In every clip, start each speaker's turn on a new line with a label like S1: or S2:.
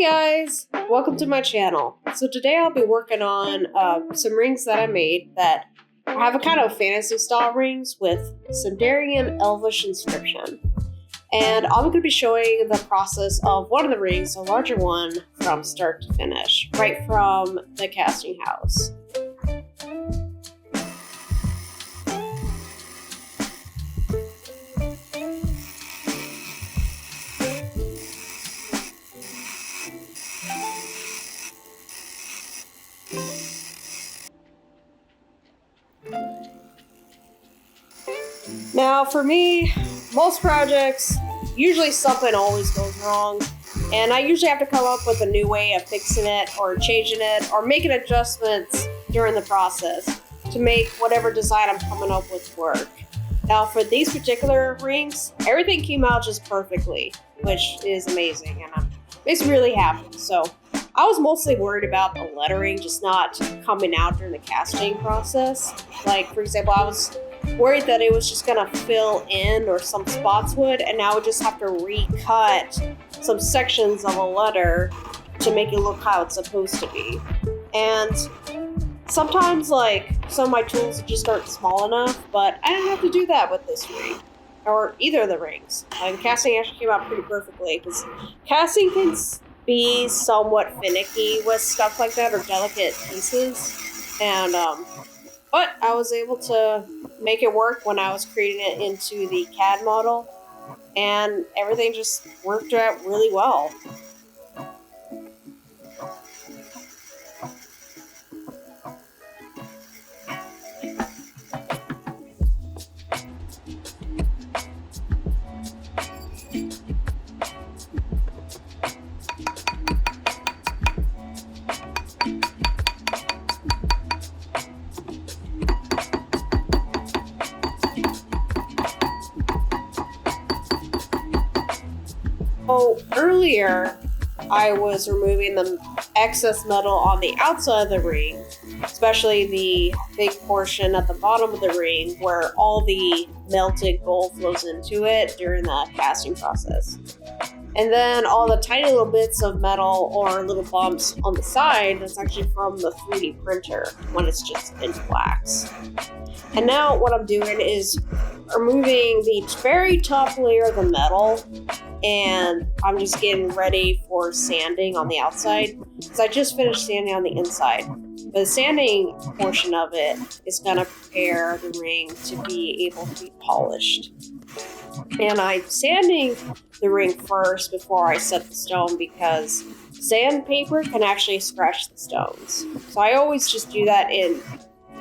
S1: Hey guys, welcome to my channel. So today I'll be working on some rings that I made that have a kind of fantasy style rings with Sindarin elvish inscription. And I'm going to be showing the process of one of the rings, a larger one, from start to finish, right from the casting house. Now for me, most projects, usually something always goes wrong, and I usually have to come up with a new way of fixing it or changing it or making adjustments during the process to make whatever design I'm coming up with work. Now for these particular rings, everything came out just perfectly, which is amazing, and makes me really happy. So I was mostly worried about the lettering just not coming out during the casting process. Like, for example, I was worried that it was just gonna fill in, or some spots would, and I would just have to recut some sections of a letter to make it look how it's supposed to be. And sometimes, like, some of my tools just aren't small enough, but I didn't have to do that with this ring, or either of the rings. And casting actually came out pretty perfectly, because casting can be somewhat finicky with stuff like that, or delicate pieces, and but I was able to make it work when I was creating it into the CAD model, and everything just worked out really well. So earlier, I was removing the excess metal on the outside of the ring, especially the big portion at the bottom of the ring where all the melted gold flows into it during the casting process. And then all the tiny little bits of metal or little bumps on the side, that's actually from the 3D printer when it's just in wax. And now what I'm doing is removing the very top layer of the metal, and I'm just getting ready for sanding on the outside, because I just finished sanding on the inside. The sanding portion of it is going to prepare the ring to be able to be polished. And I'm sanding the ring first before I set the stone, because sandpaper can actually scratch the stones. So I always just do that in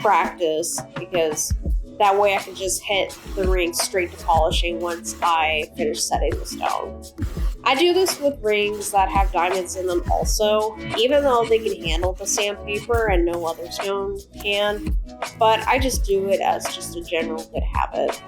S1: practice, because that way I can just hit the ring straight to polishing once I finish setting the stone. I do this with rings that have diamonds in them also, even though they can handle the sandpaper and no other stone can, but I just do it as just a general good habit.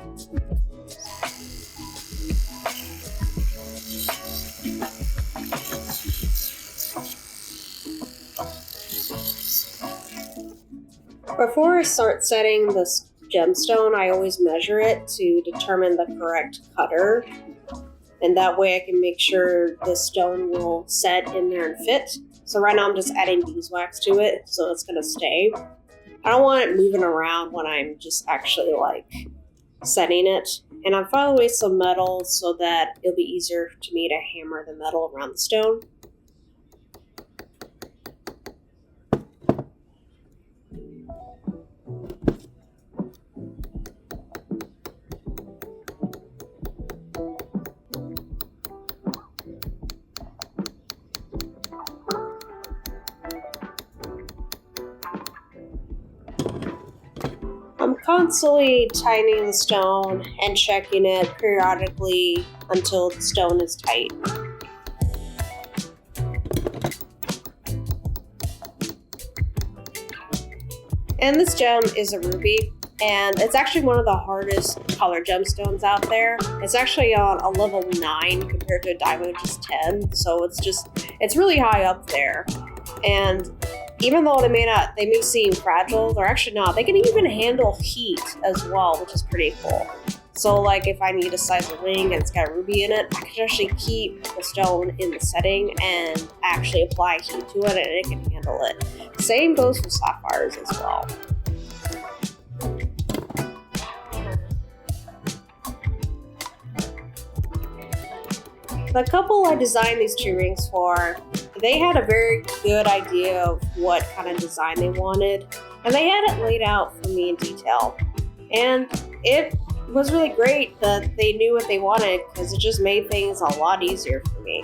S1: Before I start setting this gemstone, I always measure it to determine the correct cutter, and that way I can make sure the stone will set in there and fit. So right now I'm just adding beeswax to it, so it's going to stay. I don't want it moving around when I'm just actually like setting it. And I'm filing away some metal so that it'll be easier to me to hammer the metal around the stone. I'm constantly tightening the stone and checking it periodically until the stone is tight. And this gem is a ruby, and it's actually one of the hardest color gemstones out there. It's actually on a level 9 compared to a diamond, which is 10, so it's really high up there. And even though they may seem fragile, they're actually not. They can even handle heat as well, which is pretty cool. So like if I need to size a ring and it's got a ruby in it, I can actually keep the stone in the setting and actually apply heat to it and it can handle it. Same goes for sapphires as well. The couple I designed these 2 rings for, they had a very good idea of what kind of design they wanted, and they had it laid out for me in detail. And it was really great that they knew what they wanted because it just made things a lot easier for me.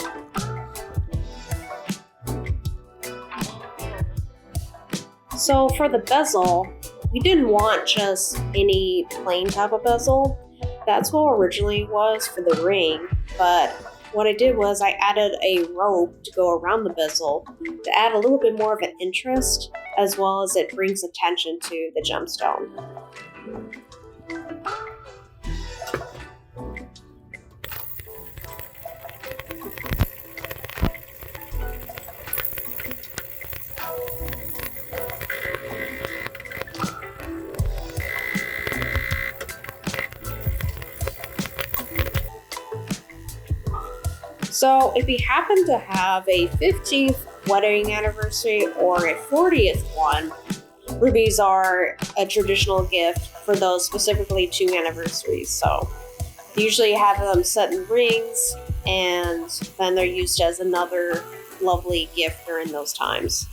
S1: So for the bezel, we didn't want just any plain type of bezel. That's what originally was for the ring, but what I did was I added a rope to go around the bezel to add a little bit more of an interest, as well as it brings attention to the gemstone. So if you happen to have a 15th wedding anniversary or a 40th one, rubies are a traditional gift for those specifically 2 anniversaries. So usually you have them set in rings and then they're used as another lovely gift during those times.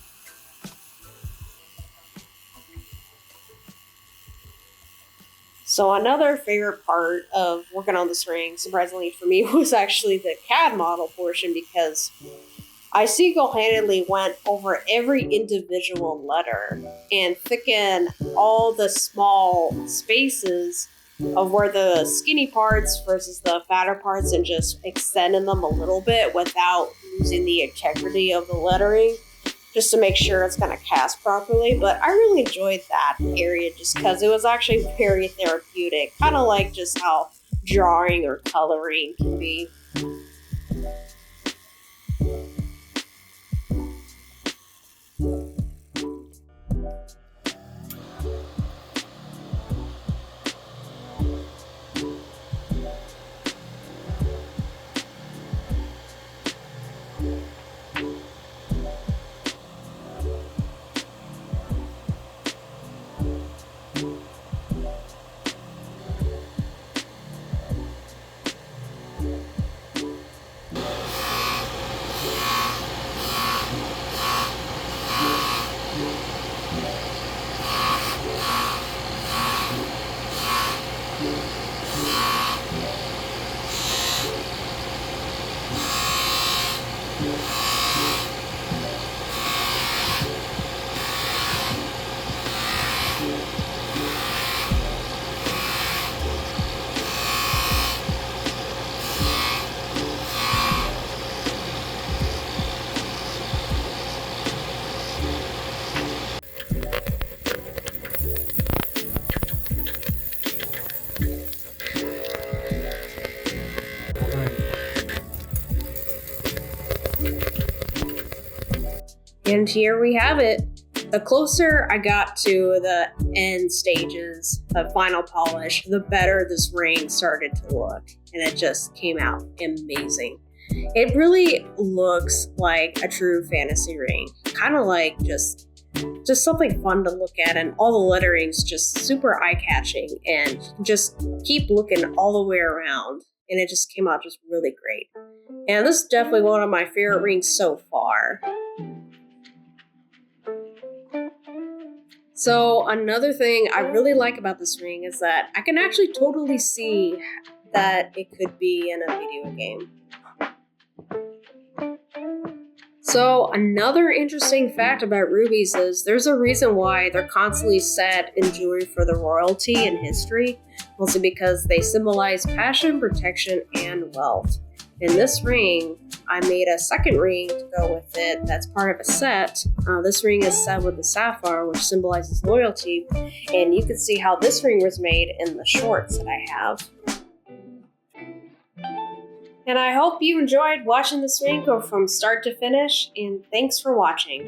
S1: So another favorite part of working on this ring, surprisingly for me, was actually the CAD model portion because I single-handedly went over every individual letter and thickened all the small spaces of where the skinny parts versus the fatter parts and just extending them a little bit without losing the integrity of the lettering, just to make sure it's going to cast properly. But I really enjoyed that area just because it was actually very therapeutic, kind of like just how drawing or coloring can be. And here we have it. The closer I got to the end stages of final polish, the better this ring started to look. And it just came out amazing. It really looks like a true fantasy ring. Kind of like just something fun to look at, and all the lettering's just super eye-catching and just keep looking all the way around. And it just came out just really great. And this is definitely one of my favorite rings so far. So another thing I really like about this ring is that I can actually totally see that it could be in a video game. So another interesting fact about rubies is there's a reason why they're constantly set in jewelry for the royalty and history, mostly because they symbolize passion, protection, and wealth. In this ring, I made a second ring to go with it that's part of a set. This ring is set with the sapphire, which symbolizes loyalty, and you can see how this ring was made in the shorts that I have. And I hope you enjoyed watching this ring go from start to finish, and thanks for watching.